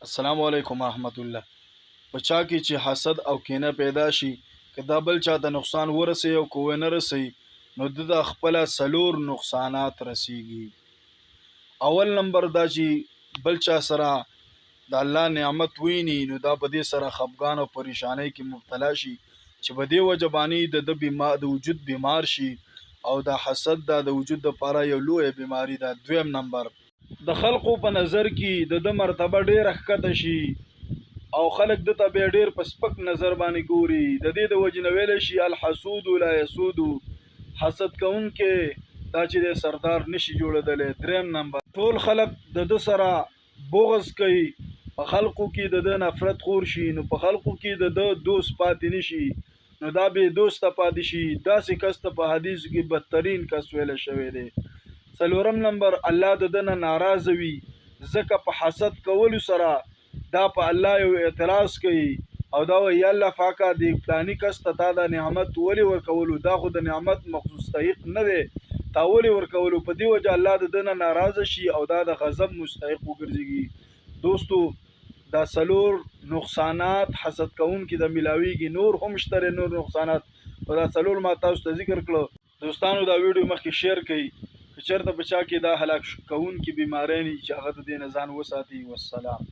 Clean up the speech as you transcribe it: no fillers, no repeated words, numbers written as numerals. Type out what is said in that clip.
السلام علیکم ورحمت الله. په چا کې چې حسد او کینه پیدا شي، که دا بل چا ته نقصان ورسي او کو نه رسي، نو د خپل سلور نقصانات رسیږي. اول نمبر دا چې بل چا سره د الله نعمت ویني، نو دا په دې سره خفګان او پریشانی کې مبتلا شي چې په دې وجبانی د وجود بیمار شي، او د حسد د وجود لپاره یو لوی بیماری ده. دویم نمبر، د خلقو په نظر کې د مرتبه ډیر ښکته شي او خلق د ته ډیر په سپک نظر باندې ګوري. د دې د وجې نه ویل شي الحسود لا يسود، حسد کوونکې دا چې د سردار نشي جوړېدلی. دریم نمبر، ټول خلق د سره بغض کوي، په خلقو کې د نفرت خور شي، نو په خلقو کې د دوست پاتې نشي، نو دا به دوست پاتې شي. داسې کس ته په حدیث کې بدترین کس ویل شوی دی. څلورم نمبر، الله د دنه ناراض وي، ځکه په حسد کولو سره دا په الله یو اعتراض کوي او دا وایي الله پاکه د فلاني کس ته تا د نعمت ولې ورکولو، دا خو د نعمت مخصوص مستحق نه دی، تا ولې ورکولو. په دې وجه الله د دنه ناراض شي او دا د غضب مستحق وګرځي. دوستو، دا سلور نقصانات حسد کوونکي د ملاویږي، نور هم شته نور نقصانات، او دا سلور ما تاسو ته ذکر کړو. دوستانو، دا ویډیو مخکې شیر کړئ، که چېرته په چا کې دا هلاک کوونکي بیماری نه چې هغه د دې نه ځان وساتي. والسلام.